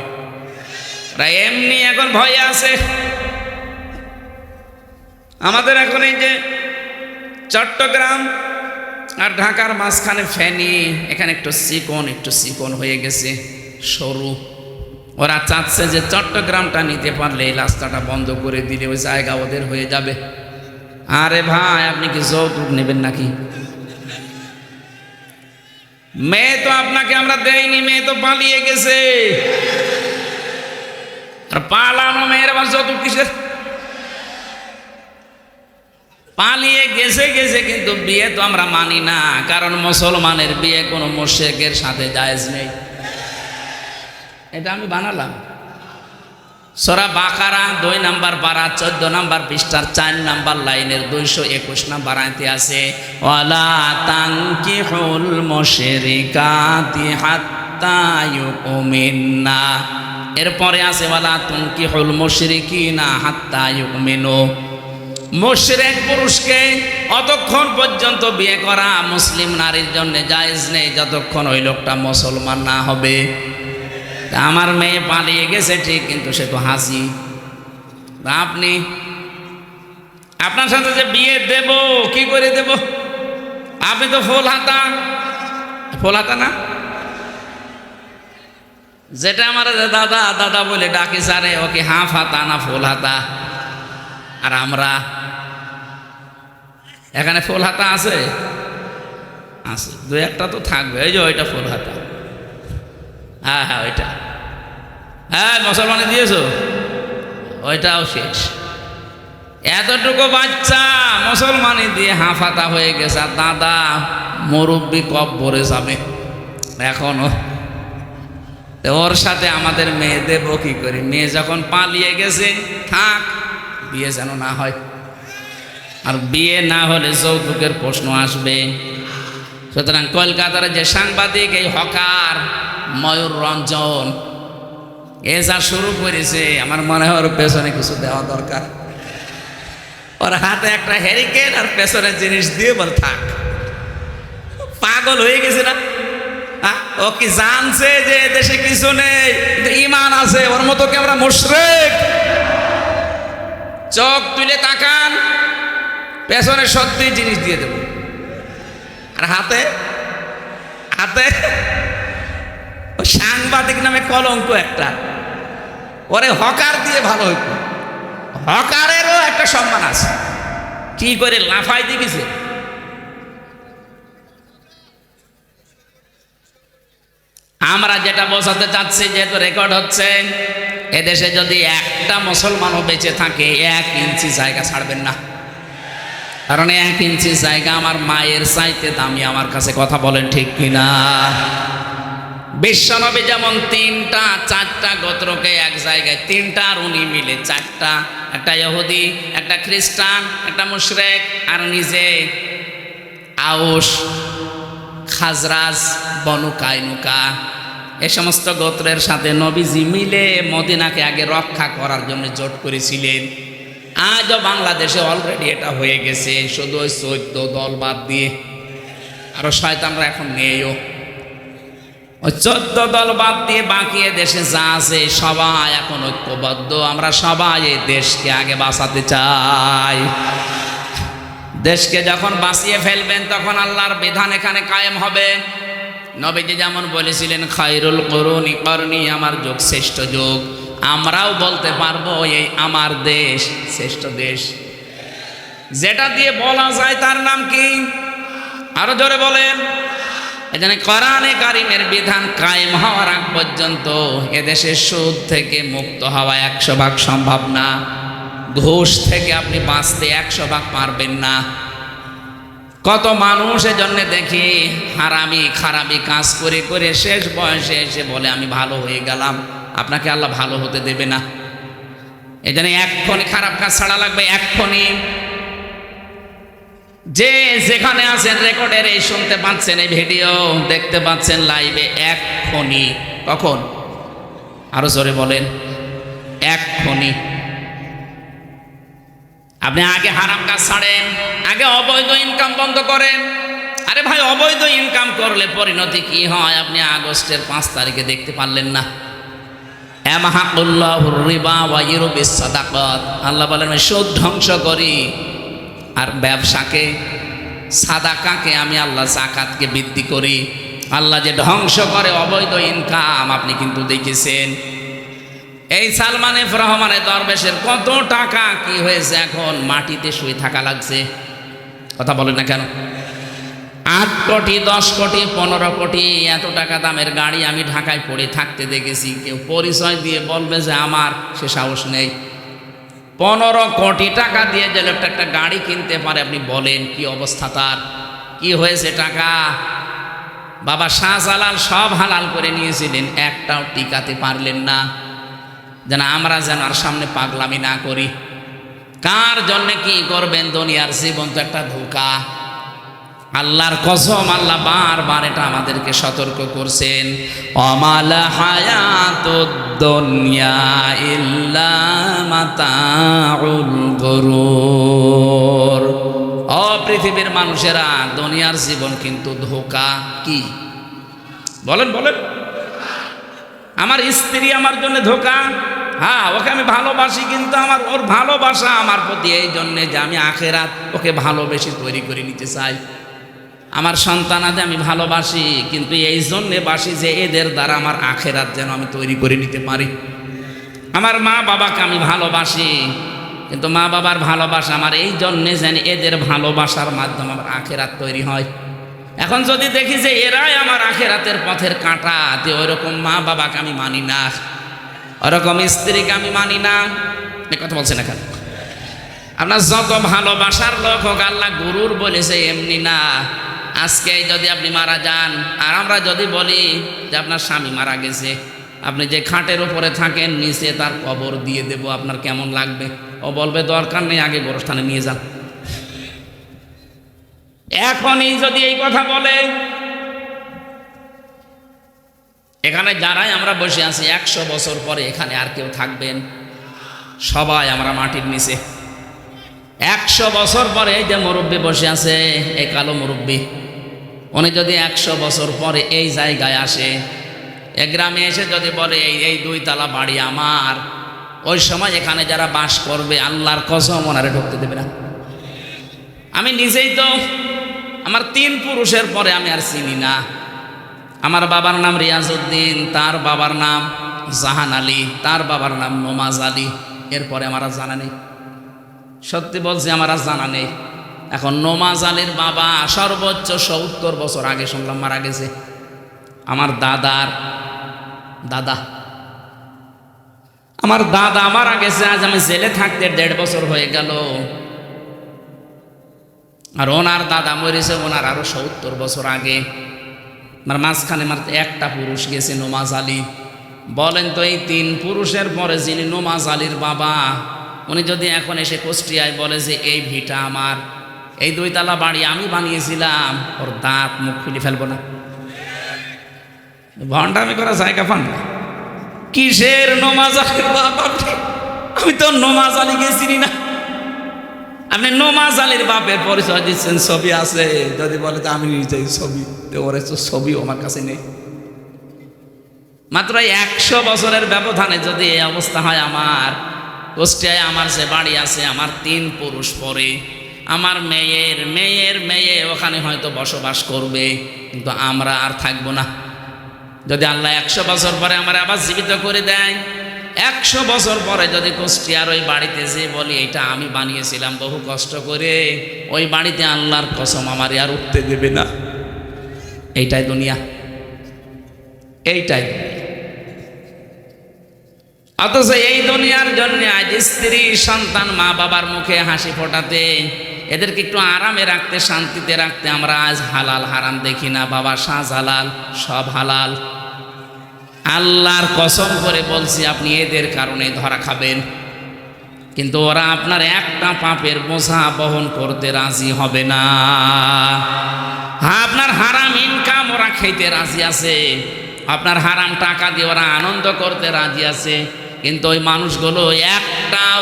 ওরা এমনি এখন ভয়ে আছে। আমাদের এখন এই যে চট্টগ্রাম আর ঢাকার মাঝখানে ফেনী, এখানে একটু চিকন হয়ে গেছে, সরু। ওরা চাচ্ছে যে চট্টগ্রামটা নিতে পারলে এই রাস্তাটা বন্ধ করে দিলে ওই জায়গা ওদের হয়ে যাবে। আরে ভাই, আপনি কি যৌতুক নেবেন নাকি? মেয়ে তো আপনাকে আমরা দেইনি, মেয়ে তো পালিয়ে গেছে। আর পালানো মেয়ের আবার যৌতুক কিসের? পালিয়ে গেছে কিন্তু বিয়ে তো আমরা মানি না, কারণ মুসলমানের বিয়ে কোনো মুশরিকের সাথে জায়েজ নেই। এটা আমি বানালাম। সূরা বাকারা 2 নম্বর পারা 14 নম্বর পৃষ্ঠার 4 নম্বর লাইনের 221 নম্বর আয়াতে আছে, ওয়ালা তানকিহুল মুশরিকাতি হাত্তা ইউমিননা। এরপরে আছে ওয়ালা তানকিহুল মুশরিকিনা হাত্তা ইউমিনু। মুশরিক পুরুষকে অতক্ষণ পর্যন্ত বিয়ে করা মুসলিম নারীর জন্য জায়েজ নেই যতক্ষণ ওই লোকটা মুসলমান না হবে। আমার মেয়ে পালিয়ে গেছে ঠিক, কিন্তু সে তো হাসি। আপনি আপনার সাথে যে বিয়ে দেব, কি করে দেব? আপনি তো ফুল হাতা না, যেটা আমার দাদা দাদা বলে ডাকি সারে, ওকে হাফ হাতা না ফুল হাতা। আর আমরা এখানে ফুল হাতা আছে, 2-1টা তো থাকবে। এই যে ওইটা ফুল হাতা, হ্যাঁ ওইটা, হ্যাঁ মুসলমানে দিয়েছো, ওইটাও শেষ। এতটুকু বাচ্চা মুসলমানি দিয়ে হাফাতা হয়ে গেছে, আর দাদা মুরব্বী কব্বরে যাবে এখনো। ওর সাথে আমাদের মেয়ে দেব কি করি? মেয়ে যখন পালিয়ে গেছে, থাক, বিয়ে যেন না হয়। আর বিয়ে না হলে যৌতুকের প্রশ্ন আসবে। সুতরাং কলকাতার যে সাংবাদিক, এই হকার ময়ূর রঞ্জন, এ যা শুরু করেছে, আমার মনে হয় ওর পেছনে কিছু দেওয়া দরকার। ওর হাতে একটা হ্যারিকেন আর পেছনে জিনিস দিয়ে বল থাক। পাগল হয়ে গেছে না? ও কি জানছে যে দেশে কিছু নেই, ঈমান আছে? ওর মতো কি আমরা মুশরিক? চোখ তুলে তাকান, পেছনে সত্যি জিনিস দিয়ে দেব। আর হাতে সাংবাদিক নামে কলঙ্ক একটা, ওরে হকার দিয়ে ভালো হইতো। হকারেরও একটা সম্মান আছে, কি করে লাফাই দিয়েছে। আমরা যেটা বোঝাতে চাচ্ছি, যেহেতু রেকর্ড হচ্ছে, এদেশে যদি একটা মুসলমানও বেঁচে থাকে 1 ইঞ্চি জায়গা ছাড়বেন না। কারণ 1 ইঞ্চি জায়গা আমার মায়ের চাইতে দামি আমার কাছে। কথা বলেন ঠিক কিনা? বিশ্বনবী যেমন 3-4টা গোত্রকে এক জায়গায়, 3টা আর উনি মিলে 4টা, একটা ইহুদি, একটা খ্রিস্টান, একটা মুশরিক, আর নিজে আউস, খাজরাজ, বনু কায়নুকা, এ সমস্ত গোত্রের সাথে নবীজি মিলে মদিনাকে আগে রক্ষা করার জন্য জোট করেছিলেন। আজও বাংলাদেশে অলরেডি এটা হয়ে গেছে, শুধু ওই 14 দল বাদ দিয়ে। আরো শয়তানরা এখন নেইও। ওই 14 দল বাদ দিয়ে বাকি দেশে যা আছে সবাই এখন ঐক্যবদ্ধ। আমরা সবাই এই দেশকে আগে বাঁচাতে চাই। দেশকে যখন বাঁচিয়ে ফেলবেন, তখন আল্লাহর বিধান এখানে কায়েম হবে। নবীজি যেমন বলেছিলেন, খায়রুল কুরুনি করনি, আমার যুগ শ্রেষ্ঠ যুগ। আমরাও বলতে পারবো এই আমার দেশ শ্রেষ্ঠ দেশ। যেটা দিয়ে বলা যায় তার নাম কি? আরো জোরে বলেন। এজন্য কোরআনে কারীমের বিধান কায়েম হওয়ার আগ পর্যন্ত এদেশে সুদ থেকে মুক্ত হওয়া 100% সম্ভব না। ঘুষ থেকে আপনি বাঁচতে 100% পারবেন না। কত মানুষ এজন্য দেখি হারামি খারাপি কাজ করে করে শেষ বয়সে এসে বলে আমি ভালো হয়ে গেলাম। আপনাকে আল্লাহ ভালো হতে দেবে না। এজন্য এক্ষুনি খারাপ কাজ ছাড়া লাগবে, এক্ষুনি। যে যেখানে আছেন, রেকর্ডের এই শুনতে পাচ্ছেন, এই ভিডিও দেখতে পাচ্ছেন লাইভে, এক্ষুনি। কখন? আরো জোরে বলেন, এক্ষুনি। আপনি আগে হারাম কাজ ছাড়েন, আগে অবৈধ ইনকাম বন্ধ করেন। আরে ভাই, অবৈধ ইনকাম করলে পরিণতি কি হয় আপনি আগস্টের 5 তারিখে দেখতে পারলেন না? ইয়ামহাকুল্লাহুর রিবা ওয়া ইউরবিস সাদাকাত। আল্লাহ বলেন সুদ ধ্বংস করি, আর ব্যবসাকে, সাদাকাকে আমি আল্লাহ জাকাতকে বৃদ্ধি করি। আল্লাহ যে ধ্বংস করে অবৈধ ইনকাম আপনি কিন্তু দেখেছেন। এই সালমান এফ রহমানের দরবেশের কত টাকা কি হয়েছে, এখন মাটিতে শুয়ে থাকা লাগছে। কথা বলেন না কেন? 8 কোটি 10 কোটি 15 কোটি এত টাকা দামের গাড়ি আমি ঢাকায় পড়ে থাকতে দেখেছি। কেউ পরিচয় দিয়ে বলবে যে আমার, সে সাহস নেই। 15 কোটি টাকা দিয়ে যে লোকটা একটা গাড়ি কিনতে পারে, আপনি বলেন কি অবস্থা তার? কি হয়েছে টাকা? বাবা শাহজালাল সব হালাল করে নিয়েছিলেন, একটাও টিকাতে পারলেন না। যেন আমরা যেন আর সামনে পাগলামি না করি। কার জন্য কি করবেন? দুনিয়ার জীবন তো একটা ধোঁকা। আল্লাহর কসম, আল্লাহ বারবার এটা আমাদেরকে সতর্ক করছেন। অমাল হায়াতুদ দুনিয়া ইল্লা মাতাউল গুরুর। ও পৃথিবীর মানুষেরা, দুনিয়ার জীবন কিন্তু ধোঁকা। কি বলেন বলেন? আমার স্ত্রী আমার জন্য ধোঁকা। হ্যাঁ, ওকে আমি ভালোবাসি, কিন্তু আমার ওর ভালোবাসা আমার প্রতি এই জন্যে যে আমি আখেরাত ওকে ভালোবেসে তৈরি করে নিতে চাই। আমার সন্তানাদের আমি ভালোবাসি, কিন্তু এই জন্যে বাসি যে এদের দ্বারা আমার আখেরাত যেন আমি তৈরি করে নিতে পারি। আমার মা বাবাকে আমি ভালোবাসি, কিন্তু মা বাবার ভালোবাসা আমার এই জন্যে যেন এদের ভালোবাসার মাধ্যমে আমার আখেরাত তৈরি হয়। এখন যদি দেখি যে এরাই আমার আখেরাতের পথের কাঁটা, তে ওইরকম মা বাবাকে আমি মানি না, ওরকম স্ত্রীকে আমি মানি না। এই কথা বলছেন এখন? আপনার যত ভালোবাসার লোক হোক, আল্লাহ গুরুর বলেছে এমনি না। আজকে যদি আপনি মারা যান, আর আমরা যদি বলি যে আপনার স্বামী মারা গেছে, আপনি যে খাটের উপরে থাকেন নিচে তার কবর দিয়ে দেব, আপনার কেমন লাগবে? ও বলবে দরকার নেই, আগে গোরস্থানে নিয়ে যান। এখনই যদি এই কথা বলে, এখানে যারাই আমরা বসে আছি 100 বছর পরে এখানে আর কেউ থাকবেন? সবাই আমরা মাটির নিচে। 100 বছর পরে এই যে মুরব্বী বসে আছে, এই কালো মুরব্বী, উনি যদি 100 বছর পরে এই জায়গায় আসে, এ গ্রামে এসে যদি বলে এই 2 তলা বাড়ি আমার, ওই সময় এখানে যারা বাস করবে আল্লাহর কসম ওনারে ঢুকতে দেবে না। আমি নিজেই তো আমার 3 পুরুষের পরে আমি আর চিনি না। আমার বাবার নাম রিয়াজউদ্দিন, তার বাবার নাম জাহান আলী, তার বাবার নাম নমাজ আলী, এরপরে আমার আর জানা নেই। সত্যি বলছি, আমার আর জানা নেই। এখন নমাজ আলীর বাবা সর্বোচ্চ 70 বছর আগে শুনলাম মারা গেছে। আমার দাদার দাদা, আমার দাদা মারা গেছে, আজ আমি জেলে থাকতে 1.5 বছর হয়ে গেল। আর ওনার দাদা মরেছে ওনার আরো 70 বছর আগে। আমার মাঝখানে মাত্র একটা পুরুষ গেছে, নমাজ আলী। বলেন তো এই 3 পুরুষের পরে যিনি নমাজ আলীর বাবা, উনি যদি এখন এসে কুষ্টিয়ায় বলে যে এই ভিটা আমার, এই 2 তলা বাড়ি আমি বানিয়েছিলাম, ওর দাঁত মুখ খুলে ফেলবো না? ভণ্ডামি করা জায়গা পান না। কিসের নমাজ আলীর বাবা? আমি তো নমাজ আলী গেছিনি না। আপনি নমাজ আলীর বাপের পরিচয় দিচ্ছেন, ছবি আছে, যদি বলে তো আমি নিজেই ছবি, তো ওর ছবিও আমার কাছে নেই। মাত্র 100 বছরের ব্যবধানে যদি এই অবস্থা হয়, আমার কুষ্টিয়ায় আমার যে বাড়ি আছে, আমার 3 পুরুষ পরে আমার মেয়ের মেয়ের মেয়ে ওখানে হয়তো বসবাস করবে, কিন্তু আমরা আর থাকবো না। যদি আল্লাহ 100 বছর পরে আমার আবার জীবিত করে দেয়, 100 বছর পরে যদি কুষ্টিয়ার ওই বাড়িতে যে বলি এটা আমি বানিয়েছিলাম বহু কষ্ট করে, ওই বাড়িতে আল্লাহর কসম আমার আর উঠতে দেবে না। এইটাই দুনিয়া, এইটাই। অথচ এই দুনিয়ার জন্য আজ স্ত্রী সন্তান মা বাবার মুখে হাসি ফোটাতে, এদেরকে একটু আরামে রাখতে শান্তিতে রাখতে আমরা আজ হালাল হারাম দেখি না। বাবা শাহজালাল সব হালাল। আল্লাহর কসম করে বলছি, আপনি এদের কারণে ধরা খাবেন, কিন্তু ওরা আপনার একটা পাপের বোঝা বহন করতে রাজি হবে না। আপনার হারাম ইনকাম ওরা খেতে রাজি আছে, আপনার হারাম টাকা দিয়ে ওরা আনন্দ করতে রাজি আছে, কিন্তু ওই মানুষগুলো একটাও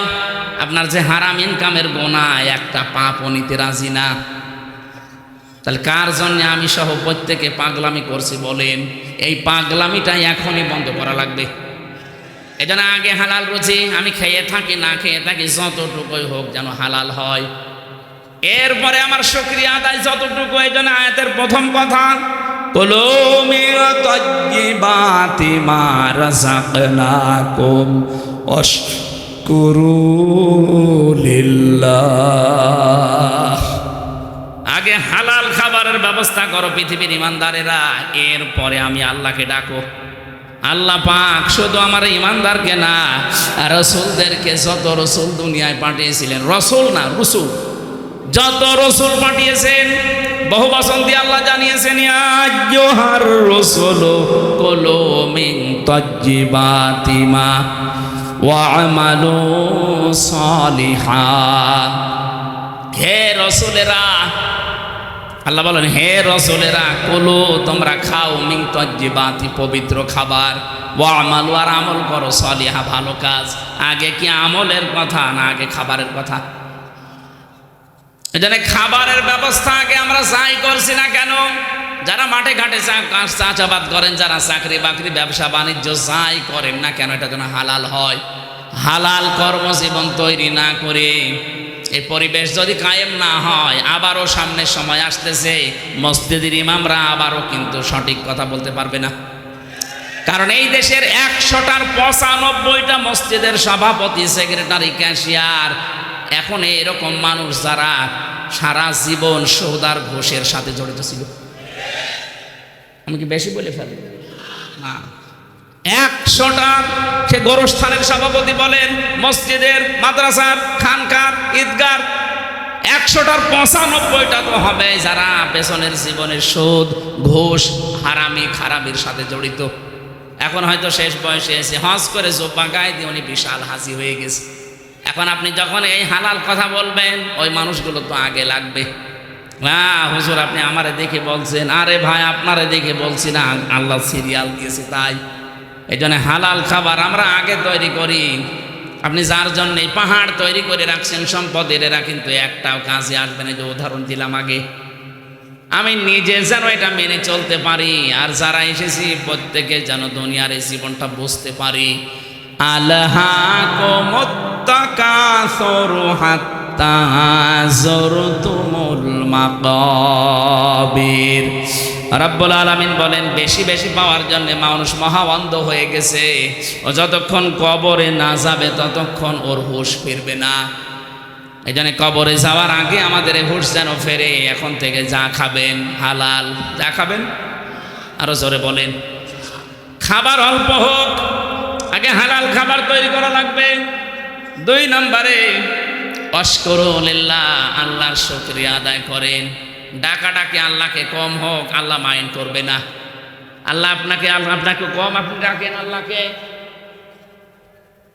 আপনার যে হারাম ইনকামের গোনা একটা পাপও নিতে রাজি না। তাহলে কার জন্য আমি সহ প্রত্যেকে পাগলামি করছি বলেন? এই পাগলামিটা এখনই বন্ধ করা লাগবে। এই জন্য আগে হালাল রুচি আমি খেয়ে থাকি না খেয়ে থাকি, যতটুকুই হোক যেন হালাল হয়। এরপরে আমার শুকরিয়া আদায় যতটুকু, এই জন্য আয়াতের প্রথম কথা কুলু মিন তাইয়্যিবাতি মা রাযাকনাকুম ওয়াশকুরু লিল্লাহ। আগে হালাল খাবারের ব্যবস্থা করো পৃথিবীর ইমানদারেরা, এরপরে আমি আল্লাহকে ডাকো। আল্লাহ পাক শুধু আমার ইমানদারকে না, রসুলদেরকে, যত রসুল দুনিয়ায় পাঠিয়েছিলেন, রসুল না রসুল, যত রসুল পাঠিয়েছেন বহু বচন দিয়ে আল্লাহ জানিয়েছেন ইয়া আইয়ুহার রাসূলু কুলু মিন তাইয়্যিবাতি মা ওয়া'মালু সালিহান। হে রসুলেরা, আল্লাহ বলেন হে রসুলেরা, কুলু তোমরা খাও, মিন তাইয়্যিবাতি পবিত্র খাবার, ওয়া'মালু আর আমল করো, সালিহা ভালো কাজ। আগে কি আমলের কথা না আগে খাবারের কথা? এজন্য খাবারের ব্যবস্থা আগে আমরা যাই করছি না কেন, যারা মাঠে ঘাটে চাষাবাদ করেন, যারা চাকরি বাকরি ব্যবসা বাণিজ্য যাই করেন না কেন, এটা যেন হালাল হয়। হালাল কর্মজীবন তৈরি না করে এই পরিবেশ যদি কায়েম না হয়, আবারও সামনের সময় আসতেছে মসজিদের ইমামরা আবারও কিন্তু সঠিক কথা বলতে পারবে না। কারণ এই দেশের 100টার 95টা মসজিদের সভাপতি, সেক্রেটারি, ক্যাশিয়ার এখন এরকম মানুষ যারা সারা জীবন সৌদার ঘোষের সাথে জড়িত ছিল। আমি কি বেশি বলে ফেলি না? 100টা সে গোরস্থানের সভাপতি বলেন, মসজিদের, মাদ্রাসার, খানকার, ঈদগার, 100টার 95টা তো হবে যারা পেছনের জীবনের সুদ, ঘুষ, হারামি, খারামির সাথে জড়িত। এখন হয়তো শেষ বয়সে এসে হজ করে জোব্বা গায়ে দিয়ে উনি বিশাল হাসি হয়ে গেছে। এখন আপনি যখন এই হালাল কথা বলবেন, ওই মানুষগুলো তো আগে লাগবে। না হুজুর আপনি আমারে দেখে বলছেন, আরে ভাই আপনারে দেখে বলছি না, আল্লাহ সিরিয়াল দিয়েছে তাই। এই জন্য হালাল খাবার আমরা আগে তৈরি করি। আপনি যার জন্য এই পাহাড় তৈরি করে রাখছেন সম্পদের, এরা কিন্তু একটাও কাজে আসবে না। যে উদাহরণ দিলাম আগে, আমি নিজে যেন এটা মেনে চলতে পারি, আর যারা এসেছি প্রত্যেকে যেন দুনিয়ার এই জীবনটা বুঝতে পারি। আলহাকুমুত তাকাসুরু হাত্তা যুরতুমুল মাকাবির। রব্বুল আলামিন বলেন বেশি বেশি পাওয়ার জন্য মানুষ মহা অন্ধ হয়ে গেছে। ও যতক্ষণ কবরে না যাবে ততক্ষণ ওর হুঁশ ফিরবে না। এই জন্য কবরে যাওয়ার আগে আমাদের এই হুঁশ যেন ফেরে। এখন থেকে যা খাবেন হালাল, যা খাবেন আরো জোরে বলেন, খাবার অল্প হোক, আগে হালাল খাবার তৈরি করা লাগবে। 2 নম্বরে ওয়াশকুরু লিল্লাহ, আল্লাহর শুকরিয়া আদায় করেন। ডাকাডাকি আল্লাহকে কম হোক, আল্লাহ মাইন্ড করবে না। আল্লাহ আপনাকে কম আপনি ডাকেন আল্লাহকে,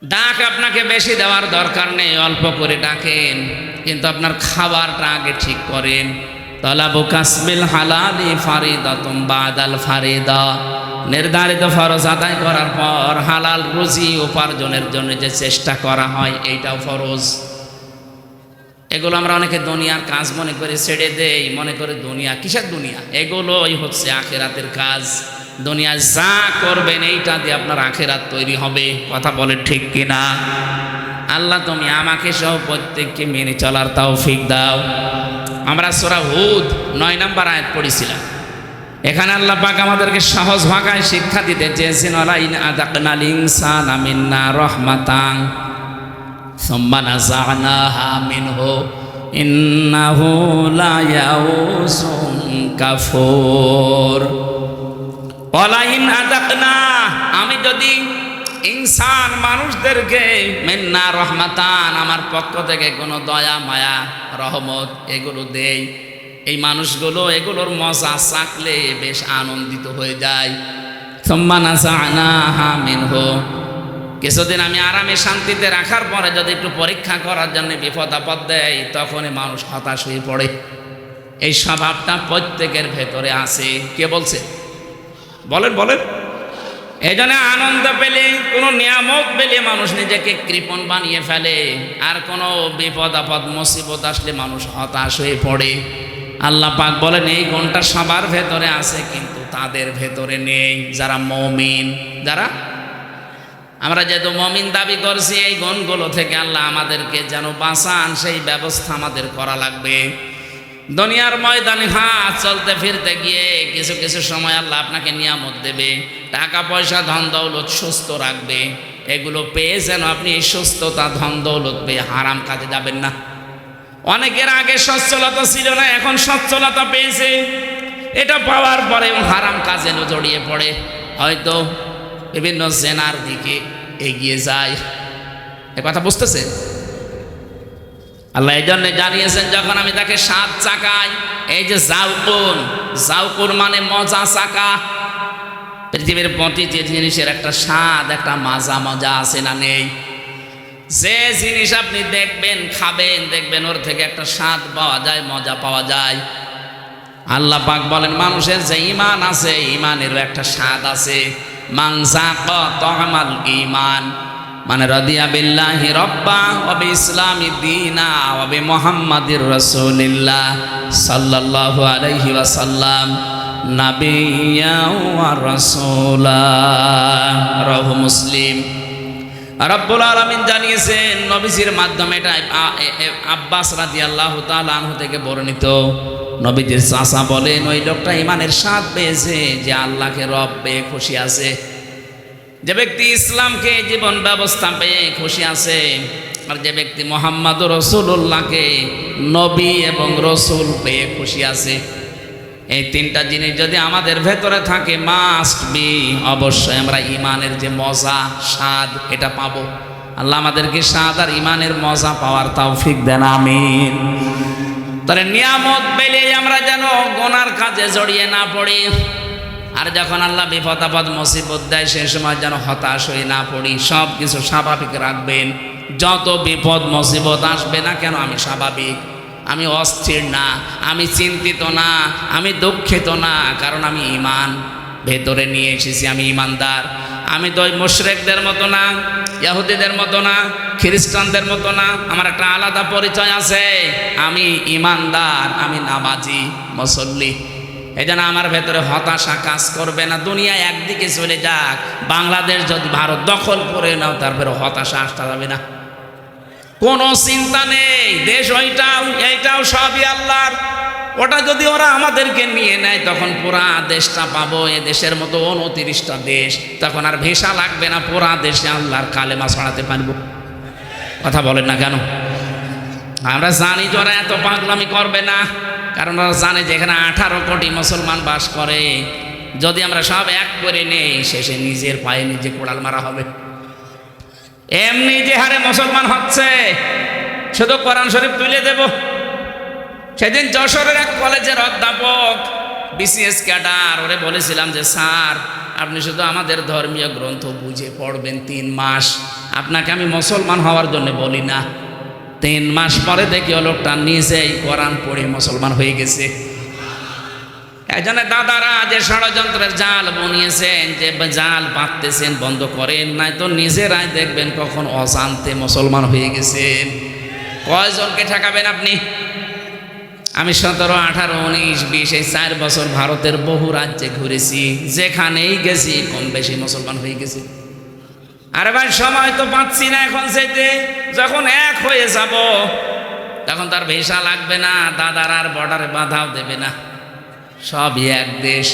ডাক আপনাকে বেশি দেওয়ার দরকার নেই, অল্প করে ডাকেন, কিন্তু আপনার খাবারটা আগে ঠিক করেন। তালাবু কাসবিল হালালি ফারিদাতুম বাদাল ফারিদা, নির্ধারিত ফরজ আদায় করার পর হালাল রুজি উপার্জনের জন্য যে চেষ্টা করা হয়, এইটাও ফরজ। এগুলো আমরা অনেকে দুনিয়ার কাজ মনে করে ছেড়ে দেই, মনে করে দুনিয়া, কিসের দুনিয়া? এগুলোই হচ্ছে আখেরাতের কাজ। দুনিয়া যা করবেন এইটা দিয়ে আপনার আখেরাত তৈরি হবে। কথা বলে ঠিক কিনা? আল্লাহ তুমি আমাকে সহ প্রত্যেককে মেনে চলার তৌফিক দাও। আমরা সূরা হুদ 9 নম্বর আয়াত পড়েছিলাম। এখানে আল্লাহ পাক আমাদেরকে সহজ ভাষায় শিক্ষা দিতে চেয়েছেন, ওয়ালাইন আযাকনাল ইনসানা মিন্না রাহমাতান সুম্মা নাযা'নাহা মিনহু ইন্নাহু লা ইয়াউসুন কাফুর। ওয়ালাইন আযাকনা, আমি যদি ইনসান মানুষদেরকে মিন্না রহমাতান, আমার পক্ষ থেকে কোনো দয়া মায়া রহমত এগুলো দেই, এই মানুষগুলো এগুলোর মজা চাকলে বেশ আনন্দিত হয়ে যায়। সুম্মা নাযা'নাহা মিনহু, কিছুদিন আমি আরামে শান্তিতে রাখার পরে যদি একটু পরীক্ষা করার জন্য বিপদ আপদ দেয়, তখনই মানুষ হতাশ হয়ে পড়ে। এই স্বভাবটা প্রত্যেকের ভেতরে আছে। কে বলছে? বলেন বলেন। এই জন্য আনন্দ পেলে, কোনো নিয়ামত পেলে মানুষ নিজেকে কৃপণ বানিয়ে ফেলে, আর কোনো বিপদ আপদ মুসিবত আসলে মানুষ হতাশ হয়ে পড়ে। আল্লাহ পাক বলেন এই গুণটা সবার ভেতরে আছে, কিন্তু তাদের ভেতরে নেই যারা মুমিন। যারা আমরা যেহেতু মুমিন দাবি করছি, এই গুণগুলো থেকে আল্লাহ আমাদেরকে যেন বাঁচান, সেই ব্যবস্থা আমাদের করা লাগবে। দুনিয়ার ময়দানে হাত চলতে ফিরতে গিয়ে কিছু কিছু সময় আল্লাহ আপনাকে নিয়ামত দেবে, টাকা পয়সা ধন দৌলত সুস্থ রাখবে। এগুলো পেয়ে যেন আপনি এই সুস্থতা ধন দৌলত পেয়ে হারাম কাজে যাবেন না। অনেকের আগে সচ্ছলতা ছিল না, এখন সচ্ছলতা পেয়েছে, এটা পাওয়ার পরে হারাম কাজে জড়িয়ে পড়ে, হয়তো বিভিন্ন জেনার দিকে এগিয়ে যায়। এ কথা বুঝতেছে? আল্লাহ এই জন্য জানিয়েছেন, যখন আমি তাকে 7 চাকায়, এই যে জাউকুন মানে মজা চাকা, পৃথিবীর প্রতিটি জিনিসের একটা স্বাদ, একটা মজা আছে না নেই? যে জিনিস আপনি দেখবেন, খাবেন, দেখবেন ওর থেকে একটা স্বাদ পাওয়া যায়, মজা পাওয়া যায়। আল্লাহ পাক বলেন, মানুষের যে ঈমান আছে, ঈমানেরও একটা স্বাদ আছে। মান যাকা তা'মাল ঈমান, মানে রাদিয়া বিল্লাহি রাব্বা ওয়া বিইসলামি দীনা ওয়া বিমুহাম্মাদির রাসূলিল্লাহ সাল্লাল্লাহু আলাইহি ওয়াসাল্লাম নাবিয়্যা ওয়া রাসূলা। রাওয়াহু মুসলিম। রব্বুল আলামিন জানিয়েছেন নবীজির মাধ্যমে, এটা আব্বাস রাদিয়াল্লাহু তাআলা আনহু থেকে বর্ণিত। নবীজির চাচা বলেন, ওই লোকটা ঈমানের স্বাদ পেয়েছে যে আল্লাহকে রব পেয়ে খুশি আছে। যে ব্যক্তি ইসলামকে জীবন ব্যবস্থা পেয়ে খুশি আছে, আর যে ব্যক্তি মুহাম্মাদুর রাসূলুল্লাহকে নবী এবং রসুল পেয়ে খুশি আছে, এই 3টা জিনিস যদি আমাদের ভেতরে থাকে, মাস্ট বি, অবশ্যই আমরা ঈমানের যে মজা, স্বাদ, এটা পাবো। আল্লাহ আমাদেরকে স্বাদ আর ঈমানের মজা পাওয়ার তৌফিক দেন, আমিন। তাহলে নিয়ামত পেলে আমরা যেন গুনার কাজে জড়িয়ে না পড়ি, আর যখন আল্লাহ বিপদ আপদ মুসিবত দেয়, সে সময় যেন হতাশ হয়ে না পড়ি। সব কিছু স্বাভাবিক রাখবেন। যত বিপদ মুসিবত আসবে না কেন, আমি স্বাভাবিক, আমি অস্থির না, আমি চিন্তিত না, আমি দুঃখিত না, কারণ আমি ঈমান ভেতরে নিয়ে এসেছি, আমি ঈমানদার। আমি তো ওই মুশরিকদের মতো না, ইহুদিদের মতো না, খ্রিস্টানদের মতো না, আমার একটা আলাদা পরিচয় আছে। আমি ঈমানদার, আমি নামাজি, মুসল্লি। এই জন্য আমার ভেতরে হতাশা কাজ করবে না। দুনিয়া একদিকে চলে যাক, বাংলাদেশ যদি ভারত দখল করে নাও, তারপরে হতাশা আসতে যাবে না, কোনো চিন্তা নেই। দেশ ওইটাও এইটাও সবই আল্লাহর। ওটা যদি ওরা আমাদেরকে নিয়ে নেয়, তখন পুরা দেশটা পাবো। এ দেশের মতো 29টা দেশ, তখন আর ভিসা লাগবে না, পুরা দেশে আল্লাহর কালেমা ছড়াতে পারবো। কথা বলেন না কেন? আমরা জানি যে ওরা এত পাগলামি করবে না, কারণ ওরা জানে যে এখানে 18 কোটি মুসলমান বাস করে। যদি আমরা সব এক করে নেই, শেষে নিজের পায়ে নিজে কোড়াল মারা হবে। এমনি যে হারে মুসলমান হচ্ছে, শুধু কোরআন শরীফ তুলে দেব। সেদিন যশোরের এক কলেজের অধ্যাপক, বিসিএস ক্যাডার, ওরে বলেছিলাম যে স্যার, আপনি শুধু আমাদের ধর্মীয় গ্রন্থ বুঝে পড়বেন 3 মাস, আপনাকে আমি মুসলমান হওয়ার জন্য বলি না। 3 মাস পরে দেখি ও লোকটা নিজেই কোরআন পড়ে মুসলমান হয়ে গেছে। একজনের দাদারা যে ষড়যন্ত্রের জাল বুনিয়েছেন, যে জাল পাততেছেন, বন্ধ করেন, নাই তো নিজেরাই দেখবেন কখন অজান্তে মুসলমান হয়ে গেছেন। কয়জনকে ঠেকাবেন আপনি? আমি 17, 18, 19, 20 এই 4 বছর ভারতের বহু রাজ্যে ঘুরেছি, যেখানেই গেছি কম বেশি মুসলমান হয়ে গেছে। আরে ভাই, সময় তো পাচ্ছি না এখন যেতে। যখন এক হয়ে যাব, তখন তার ভিসা লাগবে না, দাদার আর বর্ডারে বাধাও দেবে না। সবই এক দেশ,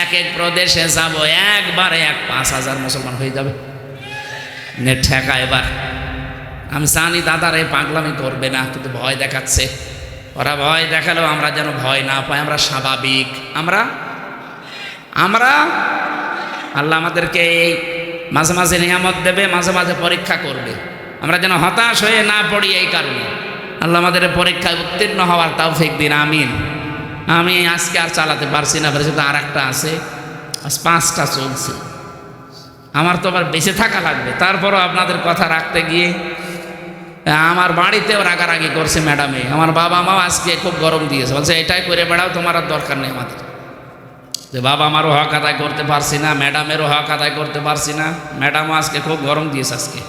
এক এক প্রদেশে যাব, একবারে 5,000 মুসলমান হয়ে যাবে। নেট ঠেকা এবার। আমি জানি দাদারা এই পাগলামি করবে না, কিন্তু ভয় দেখাচ্ছে। ওরা ভয় দেখালেও আমরা যেন ভয় না পাই, আমরা স্বাভাবিক। আমরা আল্লাহ আমাদেরকে এই মাঝে মাঝে নিয়ামত দেবে, মাঝে মাঝে পরীক্ষা করবে। আমরা যেন হতাশ হয়ে না পড়ি। এই কারণে আল্লাহ আমাদের পরীক্ষায় উত্তীর্ণ হওয়ার তৌফিক দিন, আমিন। আমি আজকে আর চালাতে পারছি না, তো আর একটা আছে, আজ 5টা চলছে। আমার তো আবার বেঁচে থাকা লাগবে, তারপরও আপনাদের কথা রাখতে গিয়ে আমার বাড়িতেও রাগারাগি করছে ম্যাডামে। আমার বাবা মাও আজকে খুব গরম দিয়েছে, বলছে এটাই করে বেড়াও, তোমার আর দরকার নেই আমাদের। যে বাবা আমারও হক আদায় করতে পারছি না, ম্যাডামেরও হক আদায় করতে পারছি না। ম্যাডামও আজকে খুব গরম দিয়েছে। আজকে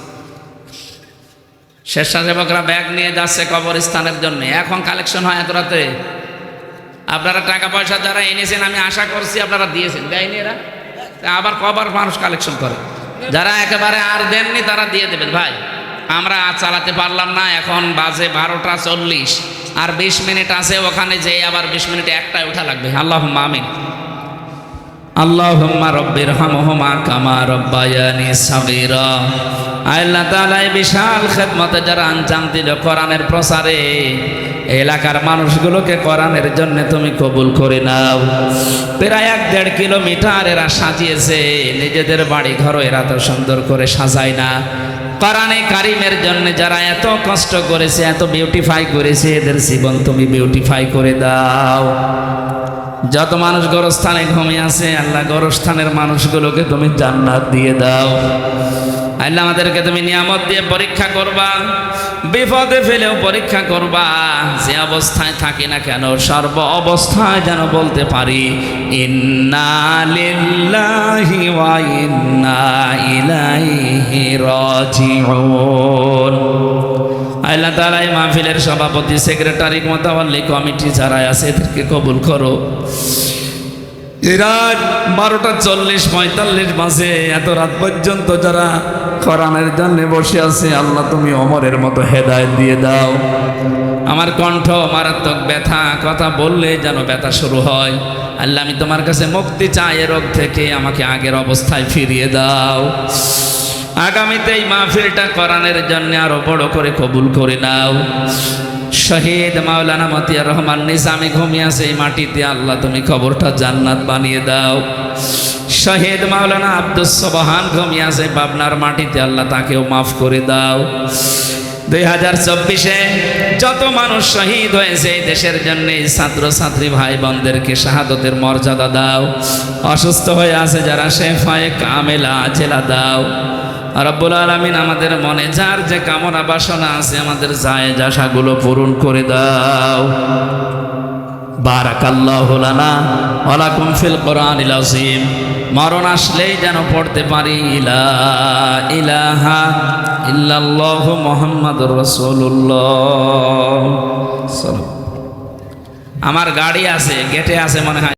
স্বেচ্ছাসেবকরা ব্যাগ নিয়ে যাচ্ছে কবরস্থানের জন্য। এখন কালেকশন হয় এত রাতে। আপনারা টাকা পয়সা যারা এনেছেন, আমি আশা করছি আপনারা দিয়েছেন, দেয়নি এরা। আবার কবার মানুষ কালেকশন করে। যারা একেবারে আর দেননি তারা দিয়ে দেবেন ভাই। আমরা আর চালাতে পারলাম না, এখন বাজে 12টা 40, আর 20 মিনিট আছে, ওখানে যেয়ে আবার 20 মিনিটে একটাই ওঠা লাগবে। আল্লাহুম্মা আমিন। আল্লাহুম্মা রব্বির হামহুমা কামা রব্বায়ানি সাগীরা। আল্লাহ তাআলা এই বিশাল খেদমতে যারা আঞ্জাম দিল কোরআনের প্রচারে, এলাকার মানুষগুলোকে কোরআনের জন্য তুমি কবুল করে নাও। প্রায় 1-1.5 কিলোমিটার এরা সাজিয়েছে, নিজেদের বাড়ি ঘর এরা তো সুন্দর করে সাজায় না। কোরআনে কারিমের জন্য যারা এত কষ্ট করেছে, এত বিউটিফাই করেছে, এদের জীবন তুমি বিউটিফাই করে দাও। যত মানুষ গোরস্থানে ঘুমিয়ে আছে, আল্লাহ গোরস্থানের মানুষগুলোকে তুমি জান্নাত দিয়ে দাও। আল্লাহ আমাদেরকে তুমি নিয়ামত দিয়ে পরীক্ষা করবা, বিপদে ফেলেও পরীক্ষা করবা। যে অবস্থায় থাকি না কেন, সর্ব অবস্থায় যেন বলতে পারি ইন্না লিল্লাহি ওয়া ইন্না ইলাইহি রাজিউন। আল্লাহ তাআলা এই মাহফিলের সভাপতি, সেক্রেটারি, মোতাওয়াল্লি কমিটি যারা আছে এদেরকে কবুল করো। রাত 12:40-45 বাজে, এত রাত পর্যন্ত যারা কোরআনের জন্য বসে আছে, আল্লাহ তুমি ওমরের মতো হেদায়েত দিয়ে দাও। আমার কণ্ঠ মারাত্মক ব্যথা, কথা বললে যেন ব্যথা শুরু হয়। আল্লাহ আমি তোমার কাছে মুক্তি চাই, এ রোগ থেকে আমাকে আগের অবস্থায় ফিরিয়ে দাও। আগামীতে এই মাহফিলটা কোরআনের জন্য আরো বড় করে কবুল করে নাও। শহীদ মাওলানা মতিয়ার রহমান নিজামী ঘুমিয়ে আছে এই মাটিতে, আল্লাহ তুমি কবরটা জান্নাত বানিয়ে দাও। শহীদ মাওলানা আব্দুস সোবহান ঘুমিয়ে আছে পাবনার মাটিতে, আল্লাহ তাকেও মাফ করে দাও। 2024-এ যত মানুষ শহীদ হয়েছে এই দেশের জন্য, ছাত্র ছাত্রী ভাই বোনদেরকে শাহাদতের মর্যাদা দাও। অসুস্থ হয়ে আছে যারা, শেফায়ে কামেলা আজেলা দাও। রব্বুল আলামিন আমাদের মনে যার যে কামনা বাসনা আছে, আমাদের জায়েজ আশাগুলো পূরণ করে দাও। বারাকাল্লাহু লানা ওয়া লাকুম ফিল কোরআনিল আযীম। মরণ আসলেই যেন পড়তে পারি লা ইলাহা ইল্লাল্লাহু মুহাম্মাদুর রাসূলুল্লাহ। আমার গাড়ি আছে, গেটে আছে মনে হয়।